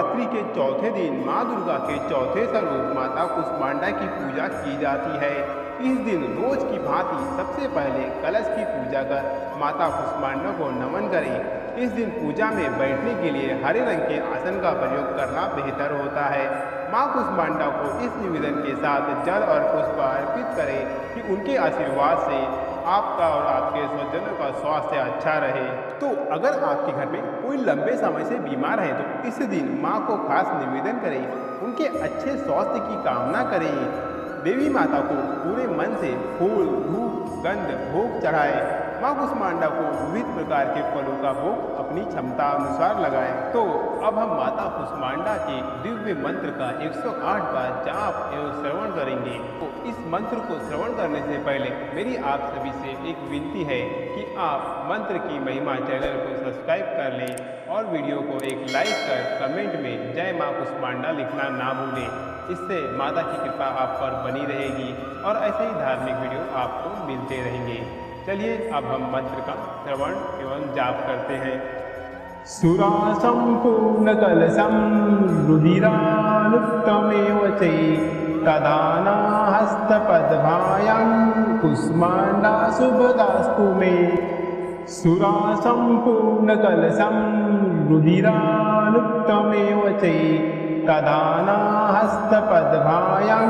नवरात्रि के चौथे दिन माँ दुर्गा के चौथे स्वरूप माता कुष्मांडा की पूजा की जाती है। इस दिन रोज की भांति सबसे पहले कलश की पूजा कर माता कुष्मांडा को नमन करें। इस दिन पूजा में बैठने के लिए हरे रंग के आसन का प्रयोग करना बेहतर होता है। माँ कुष्मांडा को इस निवेदन के साथ जल और पुष्प अर्पित करें कि उनके आशीर्वाद से आपका और आपके स्वजनों का स्वास्थ्य अच्छा रहे। तो अगर आपके घर में कोई लंबे समय से बीमार है तो इस दिन माँ को खास निवेदन करें, उनके अच्छे स्वास्थ्य की कामना करें। देवी माता को पूरे मन से फूल, धूप, गंध, भोग चढ़ाएं। माँ कुष्मांडा को विविध प्रकार के फलों का भोग अपनी क्षमता अनुसार लगाएं। तो अब हम माता कुष्मांडा के दिव्य मंत्र का 108 बार जाप एवं श्रवण करेंगे। तो इस मंत्र को श्रवण करने से पहले मेरी आप सभी से एक विनती है कि आप मंत्र की महिमा चैनल को सब्सक्राइब कर लें और वीडियो को एक लाइक कर कमेंट में जय माँ कुष्मांडा लिखना ना भूलें। इससे माता की कृपा आप पर बनी रहेगी और ऐसे ही धार्मिक वीडियो आपको मिलते रहेंगे। चलिए अब हम मंत्र का श्रवण एवं जाप करते हैं। सुरा संपूर्ण कलशम रुधिरानुक्तमेव चे तदाना हस्तपद्भायां कुष्मांडा शुभदास्तु मे। सुरा संपूर्ण कलशम रुधिरानुक्तमेव चे तदाना हस्तपद्भायां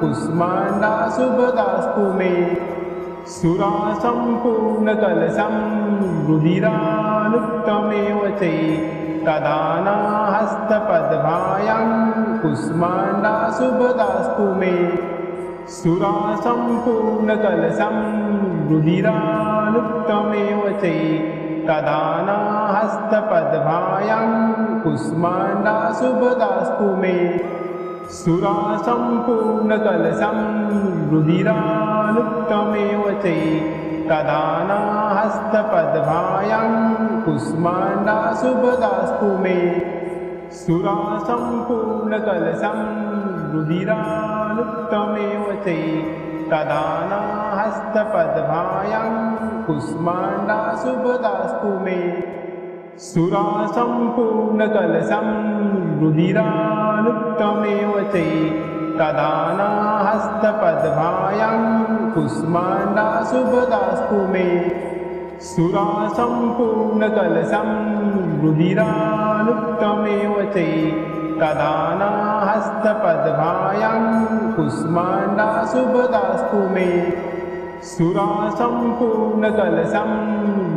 कुष्मांडा शुभदास्तु मे। सुरा संपूर्ण कलशम रुधिरानुक्तमेव चे तदाना हस्तपद्भायां कुष्मांडा शुभदास्तु मे। सुरा संपूर्ण कलशम रुधिरानुक्तमेव चे तदाना हस्तपद्भायां कुष्मांडा शुभदास्तु मे। सुरा संपूर्ण कलशम रुधिरानुक्तमेव चे तदाना हस्तपद्भायां कुष्मांडा शुभदास्तु मे। सुरा संपूर्ण कलशम रुधिरानुक्तमेव चे तदाना हस्तपद्भायां कुष्मांडा शुभदास्तु मे। सुरा संपूर्ण कलशम रुधिरानुक्तमेव चे तदाना हस्तपद्भायां कुष्मांडा शुभदास्तु मे। सुरा संपूर्ण कलशम रुधिरानुक्तमेव चे तदाना हस्तपद्भायां कुष्मांडा शुभदास्तु मे। सुरा संपूर्ण कलशम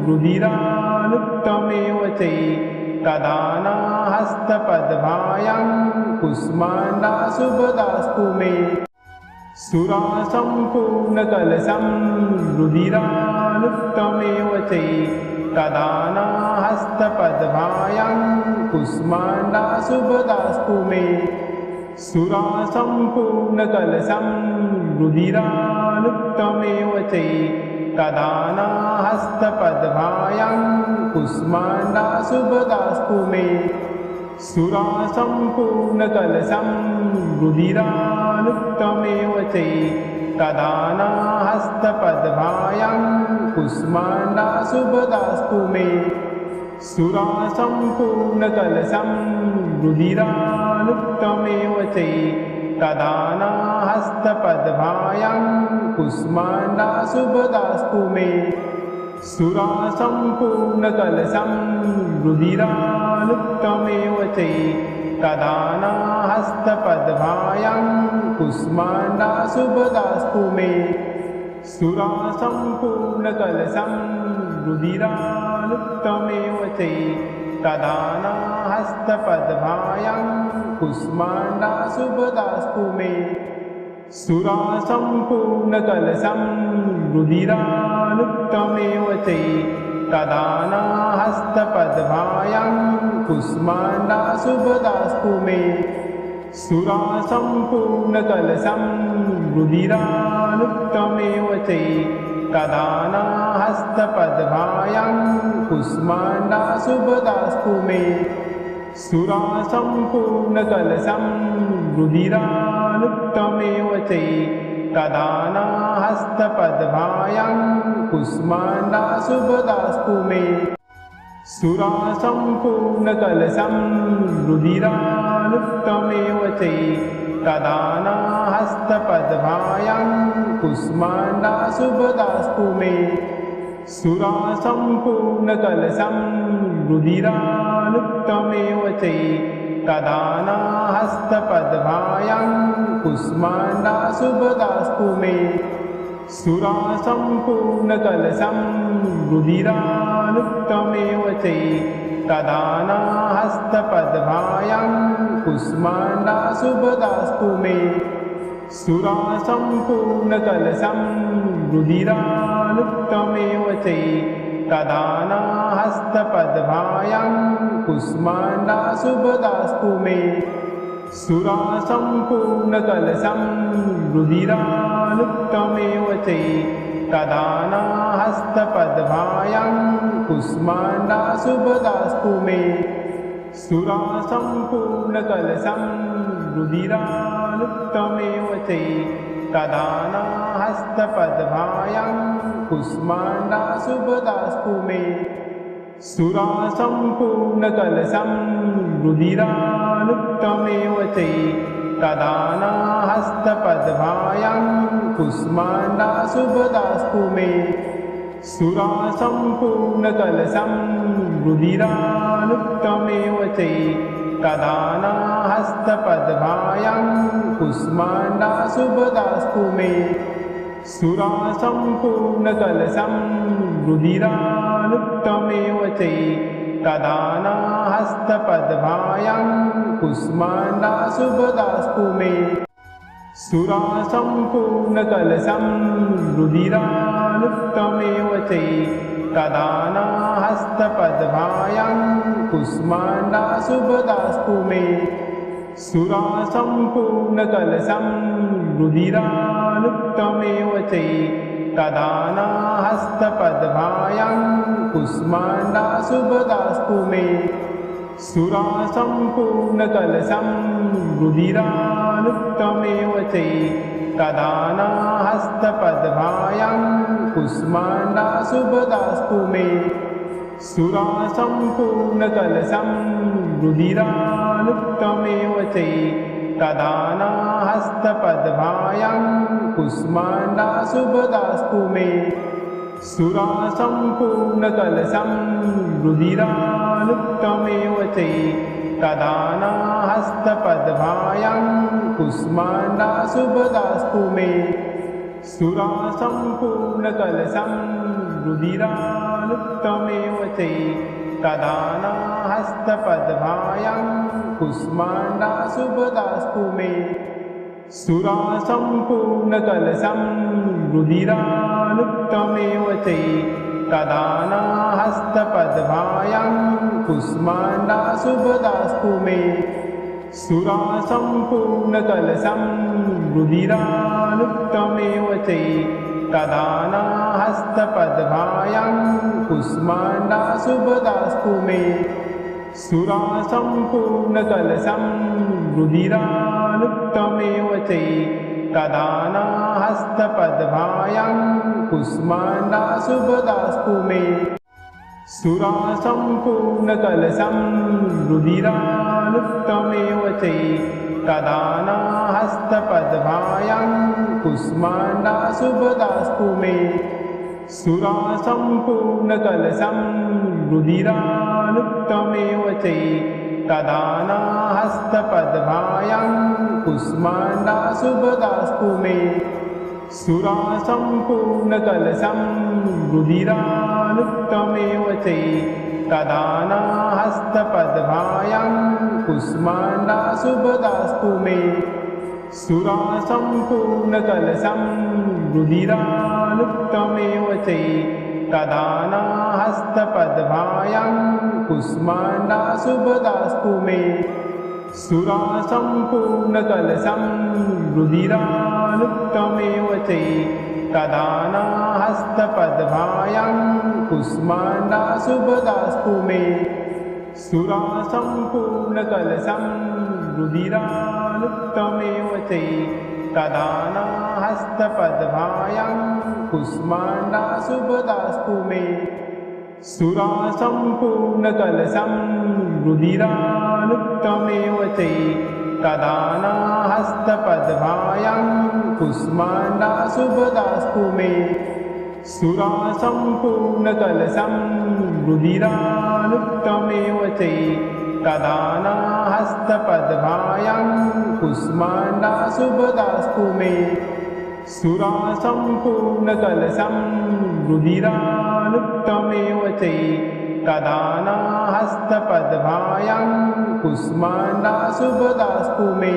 रुधिरानुक्तमेव चे तदाना हस्तपद्भायां कुष्मांडा शुभदास्तु मे। सुरा संपूर्ण कलशम रुधिरानुक्तमेव चे तदाना हस्तपद्भायां कुष्मांडा शुभदास्तु मे। सुरा संपूर्ण कलशम रुधिरानुक्तमेव चे तदाना हस्तपद्भायां कुष्मांडा शुभदास्तु मे। सुरा संपूर्ण कलशम रुधिरानुक्तमेव चे तदाना हस्तपद्भायां कुष्मांडा शुभदास्तु मे। सुरा संपूर्ण कलशम रुधिरानुक्तमेव चे तदाना हस्तपद्भायां कुष्मांडा शुभदास्तु मे। सुरा संपूर्ण कलशम रुधिरानुक्तमेव चे तदाना हस्तपद्भायां कुष्मांडा शुभदास्तु मे। सुरा संपूर्ण कलशम रुधिरानुक्तमेव चे तदाना हस्तपद्भायां कुष्मांडा शुभदास्तु मे। सुरा संपूर्ण कलशम रुधिरानुक्तमेव चे तदाना हस्तपद्भायां कुष्मांडा शुभदास्तु मे। सुरा संपूर्ण कलशम रुधिरानुक्तमेव चे तदाना हस्तपद्भायां कुष्मांडा शुभदास्तु मे। सुरा संपूर्ण कलशम रुधिरानुक्तमेव चे तदाना हस्तपद्भायां कुष्मांडा शुभदास्तु मे। सुरासम्पूर्णकलशं रुधिरालुप्तमेव चैतदानाहस्तपद्भायां कुष्माण्डा शुभदास्तु मे। सुरासम्पूर्णकलशं रुधिरालुप्तमेव चैतदानाहस्तपद्भायां कुष्माण्डा शुभदास्तु मे। सुरासम्पूर्णकलशं रुधिरालुप्तमेव चैतदानाहस्तपद्भायां कुष्माण्डा शुभदास्तु मे। सुरासम्पूर्णकलशं रुधिरालुप्तमेव चैतदानाहस्तपद्भायां कुष्माण्डा शुभदास्तु मे। सुरासम्पूर्णकलशं रुधिरालुप्तमेव चैतदानाहस्तपद्भायां कुष्माण्डा शुभदास्तु मे। सुरासम्पूर्णकलशं रुधिरालुप्तमेव चैतदानाहस्तपद्भायां कुष्माण्डा शुभदास्तु मे। सुरासम्पूर्णकलशं रुधिरालुप्तमेव चैतदानाहस्तपद्भायां कुष्माण्डा शुभदास्तु मे। सुरासम्पूर्णकलशं रुधिरालुप्तमेव चैतदानाहस्तपद्भायां कुष्माण्डा शुभदास्तु मे। सुरासम्पूर्णकलशं रुधिरालुप्तमेव चैतदानाहस्तपद्भायां कुष्माण्डा शुभदास्तु मे। सुरासम्पूर्णकलशं रुधिरालुप्तमेव चैतदानाहस्तपद्भायां कुष्माण्डा शुभदास्तु मे। सुरासम्पूर्णकलशं रुधिरालुप्तमेव चैतदानाहस्तपद्भायां कुष्माण्डा शुभदास्तु मे। सुरासम्पूर्णकलशं रुधिरालुप्तमेव चैतदानाहस्तपद्भायां कुष्माण्डा शुभदास्तु मे। सुरासम्पूर्णकलशं रुधिरालुप्तमेव चैतदानाहस्तपद्भायां कुष्माण्डा शुभदास्तु मे। सुरासम्पूर्णकलशं रुधिरालुप्तमेव चैतदानाहस्तपद्भायां कुष्माण्डा शुभदास्तु मे। सुरासम्पूर्णकलशं रुधिरालुप्तमेव चैतदानाहस्तपद्भायां कुष्माण्डा शुभदास्तु मे। सुरासम्पूर्णकलशं रुधिरालुप्तमेव चैतदानाहस्तपद्भायां कुष्माण्डा शुभदास्तु मे। सुरासम्पूर्णकलशं रुधिरालुप्तमेव चैतदानाहस्तपद्भायां कुष्माण्डा शुभदास्तु मे। सुरासम्पूर्णकलशं रुधिरालुप्तमेव चैतदानाहस्तपद्भायां कुष्माण्डा शुभदास्तु मे। सुरासम्पूर्णकलशं रुधिरालुप्तमेव चैतदानाहस्तपद्भायां कुष्माण्डा शुभदास्तु मे। सुरासम्पूर्णकलशं रुधिरालुप्तमेव चैतदानाहस्तपद्भायां कुष्माण्डा शुभदास्तु मे। सुरासम्पूर्णकलशं रुधिरालुप्तमेव चैतदानाहस्तपद्भायां कुष्माण्डा शुभदास्तु मे। सुरासम्पूर्णकलशं रुधिरालुप्तमेव चैतदानाहस्तपद्भायां कुष्माण्डा शुभदास्तु मे। सुरासम्पूर्णकलशं रुधिरालुप्तमेव चैतदानाहस्तपद्भायां कुष्माण्डा शुभदास्तु मे। सुरासम्पूर्णकलशं रुधिरालुप्तमेव चैतदानाहस्तपद्भायां कुष्माण्डा शुभदास्तु मे। सुरासम्पूर्णकलशं रुधिरालुप्तमेव च तदानाहस्तपद्भायां कुष्माण्डाशुभदास्तु मे सुरासम्पूर्णकलशं रुधिरालुप्तमेव च तदानाहस्तपद्भायां कुष्माण्डाशुभदास्तु मे सुरासम्पूर्णकलशं रुधिरालुप्तमेव च तदानाहस्तपद्भायां कुष्माण्डाशुभदास्तु मे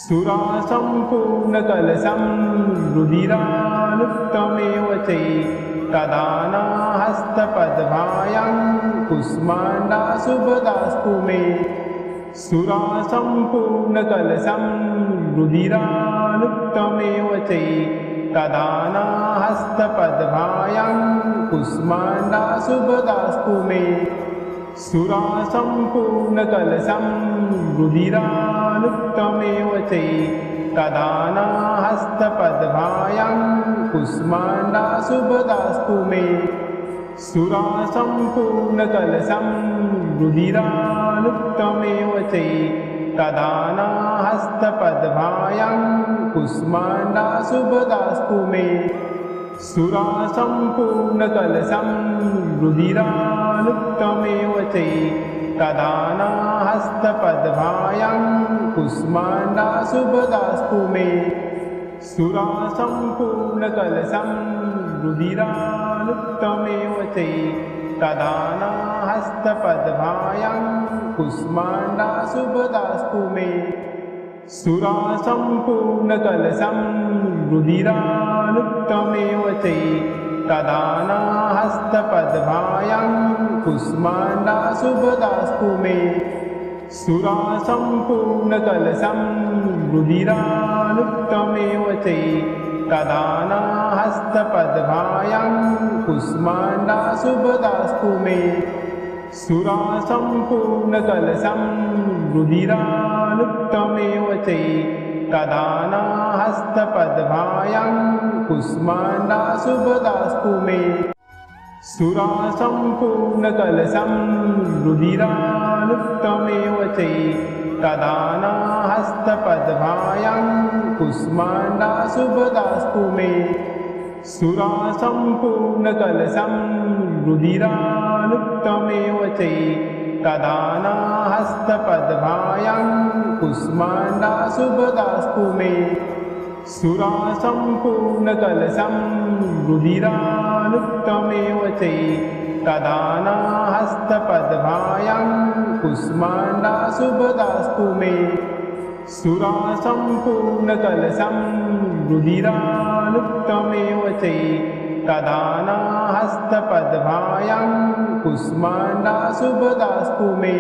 सुरासम्पूर्णकलशं रुधिरालुप्तमेव च तदानाहस्तपद्भायां कुष्माण्डाशुभदास्तु मे सुरासम्पूर्णकलशं रुधिरालुप्तमेव च तदानाहस्तपद्भायां कुष्माण्डाशुभदास्तु मे सुरासम्पूर्णकलशं रुधिरालुप्तमेव च तदानाहस्तपद्भायां कुष्माण्डाशुभदास्तु मे सुरासम्पूर्णकलशं रुधिरालुप्तमेव च तदानाहस्तपद्भायां कुष्माण्डाशुभदास्तु मे सुरासम्पूर्णकलशं रुधिरालुप्तमेव च तदानाहस्तपद्भायां कुष्माण्डाशुभदास्तु मे सुरासम्पूर्णकलशं रुधिरालुप्तमेव च तदानाहस्तपद्भायां कुष्माण्डाशुभदास्तु मे सुरासम्पूर्णकलशं रुधिरालुप्तमेव च तदानाहस्तपद्भायां कुष्माण्डाशुभदास्तु मे सुरासम्पूर्णकलशं रुधिरालुप्तमेव च तदानाहस्तपद्भायां कुष्माण्डाशुभदास्तु मे सुरासम्पूर्णकलशं रुधिरालुप्तमेव च तदानाहस्तपद्भायां कुष्माण्डाशुभदास्तु मे सुरासम्पूर्णकलशं रुधिरालुप्तमेव च तदानाहस्तपद्भायां कुष्माण्डाशुभदास्तु मे सुरासम्पूर्णकलशं रुधिरालुप्तमेव च तदानाहस्तपद्भायां कुष्माण्डाशुभदास्तु मे सुरासम्पूर्णकलशं रुधिरालुप्तमेव च तदानाहस्तपद्भायां कुष्माण्डाशुभदास्तु मे सुरासम्पूर्णकलशं रुधिरालुप्तमेव च तदानाहस्तपद्भायां कुष्माण्डाशुभदास्तु मे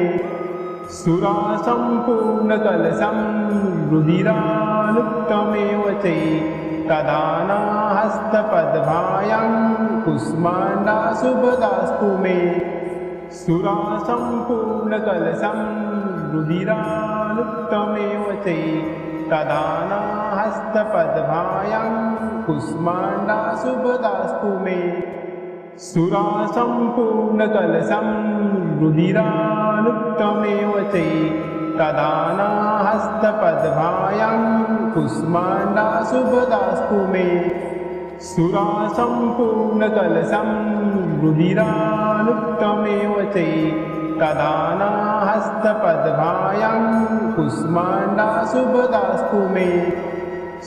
सुरासम्पूर्णकलशं रुधिरालुप्तमेव च तदानाहस्तपद्भायां कुष्माण्डाशुभदास्तु मे सुरासम्पूर्णकलशं रुधिरालुप्तमेव च तदानाहस्तपद्भायां कुष्माण्डाशुभदास्तु मे सुरासम्पूर्णकलशं रुधिरालुप्तमेव च तदानाहस्तपद्भायां कुष्माण्डाशुभदास्तु मे सुरासम्पूर्णकलशं रुधिरालुप्तमेव च तदानाहस्तपद्भायां कुष्माण्डाशुभदास्तु मे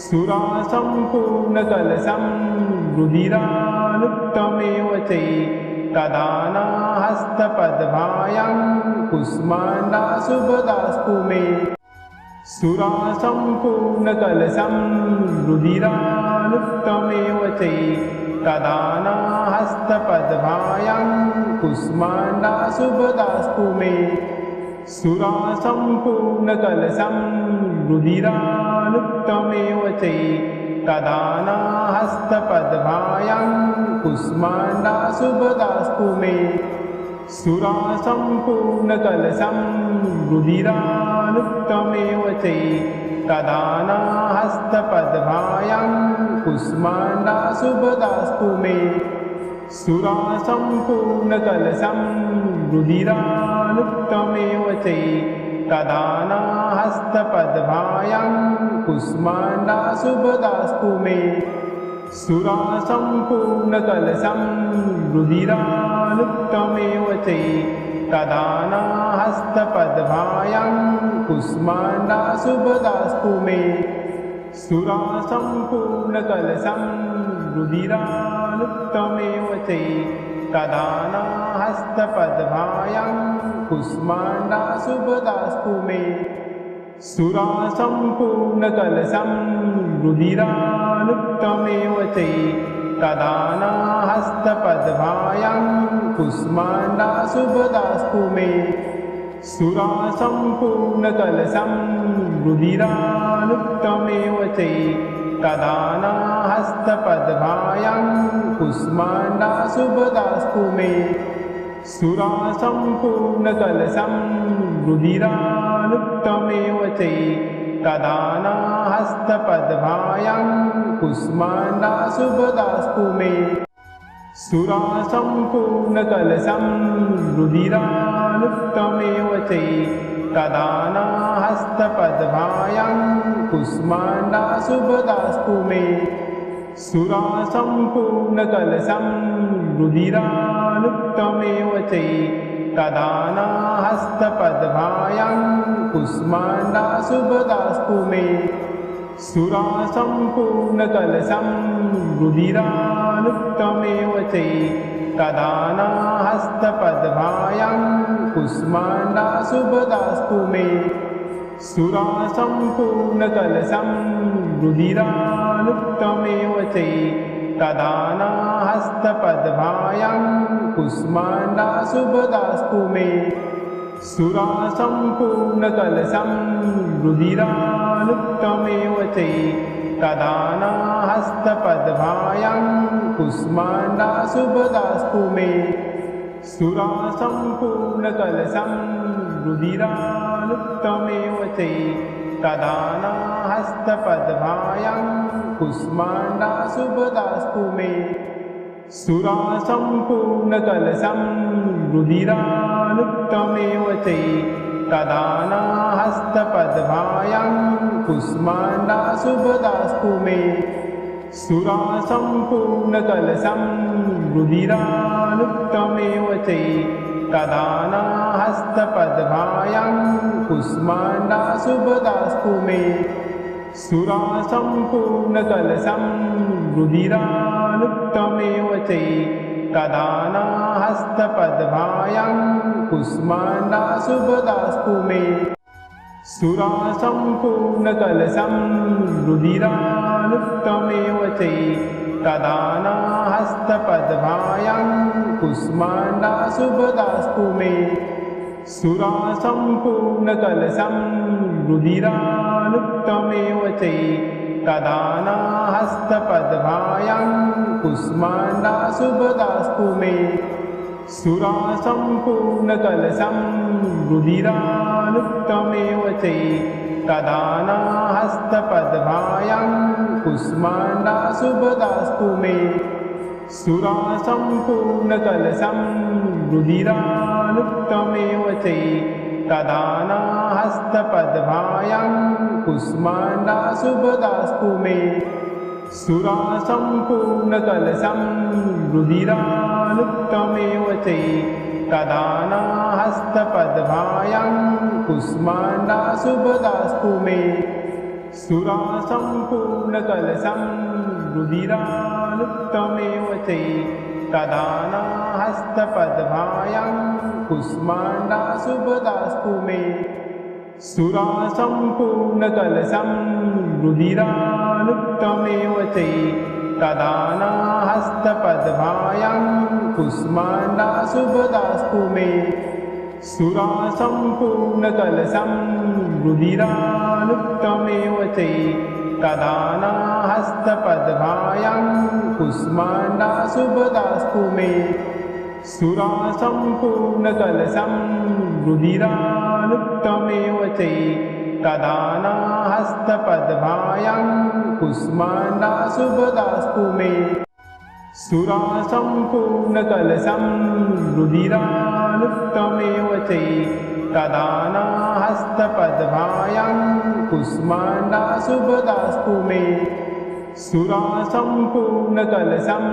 सुरासम्पूर्णकलशं रुधिरालुप्तमेव च तदानाहस्तपद्भायां कुष्माण्डाशुभदास्तु मे सुरासम्पूर्णकलशं रुधिरालुप्तमेव च तदानाहस्तपद्भायां कुष्माण्डाशुभदास्तु मे सुरासम्पूर्णकलशं रुधिरालुप्तमेव च तदानाहस्तपद्भायां कुष्माण्डाशुभदास्तु मे सुरासम्पूर्णकलशं रुधिरालुप्तमेव च तदानाहस्तपद्भायां कुष्माण्डाशुभदास्तु मे सुरासम्पूर्णकलशं रुधिरालुप्तमेव च तदानाहस्तपद्भायां कुष्माण्डाशुभदास्तु मे सुरासम्पूर्णकलशं रुधिरालुप्तमेव च तदानाहस्तपद्भायां कुष्माण्डाशुभदास्तु मे सुरासम्पूर्णकलशं रुधिरालुप्तमेव च तदानाहस्तपद्भायां कुष्माण्डाशुभदास्तु मे सुरासम्पूर्णकलशं रुधिरालुप्तमेव च तदानाहस्तपद्भायां कुष्माण्डाशुभदास्तु मे सुरासम्पूर्णकलशं रुधिरालुप्तमेव च तदानाहस्तपद्भायां कुष्माण्डाशुभदास्तु मे सुरासम्पूर्णकलशं रुधिरालुप्तमेव च तदानाहस्तपद्भायां कुष्माण्डाशुभदास्तु मे सुरासम्पूर्णकलशं रुधिरालुप्तमेव च तदानाहस्तपद्भायां कुष्माण्डाशुभदास्तु मे सुरासम्पूर्णकलशं रुधिरालुप्तमेव च तदानाहस्तपद्भायां कुष्माण्डाशुभदास्तु मे सुरासम्पूर्णकलशं रुधिरालुप्तमेव च तदानाहस्तपद्भायां कुष्माण्डाशुभदास्तु मे सुरासम्पूर्णकलशं रुधिरालुप्तमेव च तदानाहस्तपद्भायां कुष्माण्डाशुभदास्तु मे सुरासम्पूर्णकलशं रुधिरालुप्तमेव च तदानाहस्तपद्भायां कुष्माण्डाशुभदास्तु मे सुरासम्पूर्णकलशं रुधिरालुप्तमेव च तदानाहस्तपद्भायां कुष्माण्डाशुभदास्तु मे सुरासम्पूर्णकलशं रुधिरालुप्तमेव च तदानाहस्तपद्भायां कुष्माण्डाशुभदास्तु मे सुरासम्पूर्णकलशं रुधिरालुप्तमेव च तदानाहस्तपद्भायां कुष्माण्डाशुभदास्तु मे सुरासम्पूर्णकलशं रुधिरालुप्तमेव च तदानाहस्तपद्भायां कुष्माण्डाशुभदास्तु मे सुरासम्पूर्णकलशं रुधिरालुप्तमेव च तदानाहस्तपद्भायां कुष्माण्डाशुभदास्तु मे सुरासम्पूर्णकलशं रुधिरालुप्तमेव च तदानाहस्तपद्भायां कुष्माण्डाशुभदास्तु मे सुरासम्पूर्णकलशं रुधिरालुप्तमेव च तदानाहस्तपद्भायां कुष्माण्डाशुभदास्तु मे सुरासम्पूर्णकलशं रुधिरालुप्तमेव च तदानाहस्तपद्भायां कुष्माण्डाशुभदास्तु मे सुरासम्पूर्णकलशं रुधिरालुप्तमेव च तदानाहस्तपद्भायां कुष्माण्डाशुभदास्तु मे सुरासम्पूर्णकलशं रुधिरालुप्तमेव च तदानाहस्तपद्भायां कुष्माण्डाशुभदास्तु मे सुरासम्पूर्णकलशं रुधिरालुप्तमेव च तदानाहस्तपद्भायां कुष्माण्डाशुभदास्तु मे सुरासम्पूर्णकलशं रुधिरालुप्तमेव च तदानाहस्तपद्भायां कुष्माण्डाशुभदास्तु मे सुरासम्पूर्णकलशं रुधिरालुप्तमेव च तदानाहस्तपद्भायां कुष्माण्डाशुभदास्तु मे सुरासम्पूर्णकलशं रुधिरालुप्तमेव चैतदानाहस्तपद्भायां कुष्माण्डाशुभदास्तु मे। सुरासम्पूर्णकलशं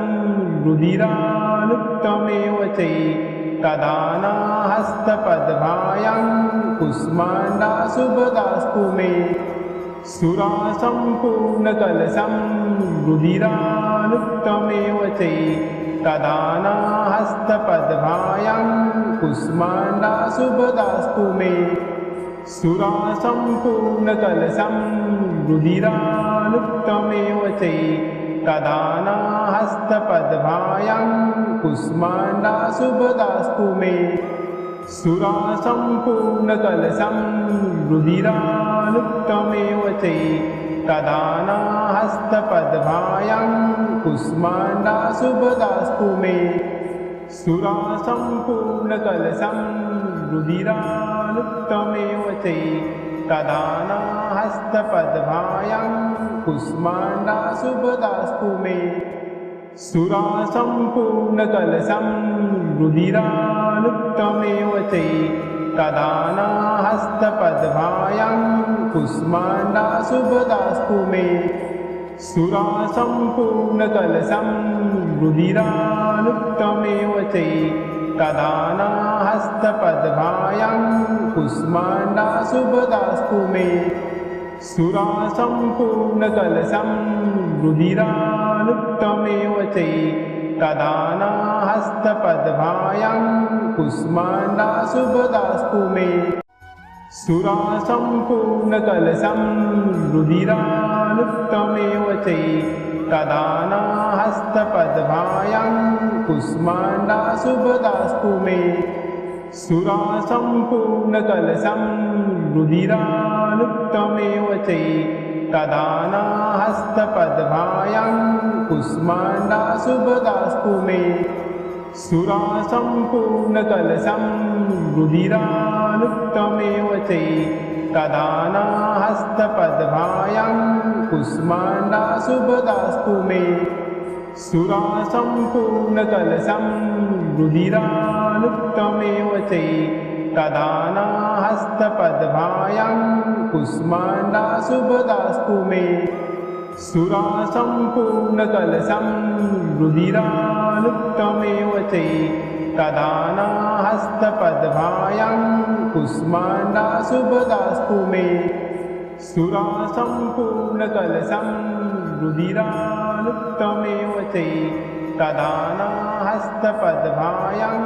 रुधिरालुप्तमेव चैतदानाहस्तपद्भायां कुष्माण्डाशुभदास्तु मे। सुरासम्पूर्णकलशं रुधिरालुप्तमेव चैतदानाहस्तपद्भायां कुष्माण्डाशुभदास्तु मे। सुरासम्पूर्णकलशं रुधिरालुप्तमेव चैतदानाहस्तपद्भायां कुष्माण्डाशुभदास्तु मे। सुरासम्पूर्णकलशं रुधिरालुप्तमेव चैतदानाहस्तपद्भायां कुष्माण्डाशुभदास्तु मे। सुरासम्पूर्णकलशं रुधिरालुप्तमेव चैतदानाहस्तपद्भायां कुष्माण्डाशुभदास्तु मे। सुरासम्पूर्णकलशं रुधिरालुप्तमेव चैतदानाहस्तपद्भायां कुष्माण्डाशुभदास्तु मे। सुरासम्पूर्णकलशं रुधिरालुप्तमेव चैतदानाहस्तपद्भायां कुष्माण्डाशुभदास्तु मे। सुरासम्पूर्णकलशं रुधिरालुप्तमेव चैतदानाहस्तपद्भायां कुष्माण्डाशुभदास्तु मे। सुरासम्पूर्णकलशं रुधिरालुप्तमेव चैतदानाहस्तपद्भायां कुष्माण्डाशुभदास्तु मे। सुरासम्पूर्णकलशं रुधिरालुप्तमेव चैतदानाहस्तपद्भायां कुष्माण्डाशुभदास्तु मे। सुरासम्पूर्णकलशं रुधिरालुप्तमेव चैतदानाहस्तपद्भायां कुष्माण्डाशुभदास्तु मे। सुरासम्पूर्णकलशं रुधिरालुप्तमेव चैतदानाहस्तपद्भायां कुष्माण्डाशुभदास्तु मे। सुरासम्पूर्णकलशं रुधिरालुप्तमेव चैतदानाहस्तपद्भायां कुष्माण्डाशुभदास्तु मे। सुरासम्पूर्णकलशं रुधिरालुप्तमेव चैतदानाहस्तपद्भायां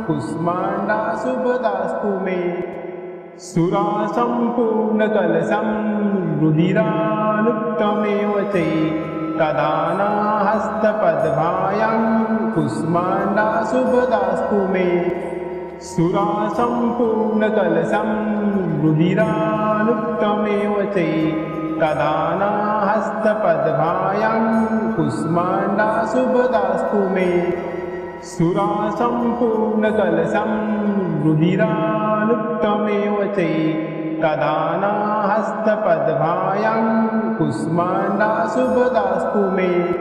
कुष्माण्डाशुभदास्तु मे। सुरासम्पूर्णकलशं रुधिरालुप्तमेव चैतदानाहस्तपद्भायां कुष्माण्डाशुभदास्तु मे। सुरासम्पूर्णकलशं रुधिरालुप्तमेव चैतदानाहस्तपद्भायां कुष्माण्डाशुभदास्तु मे। सुरासम्पूर्णकलशं रुधिरालुप्तमेव चैतदानाहस्तपद्भायां कुष्माण्डाशुभदास्तु मे।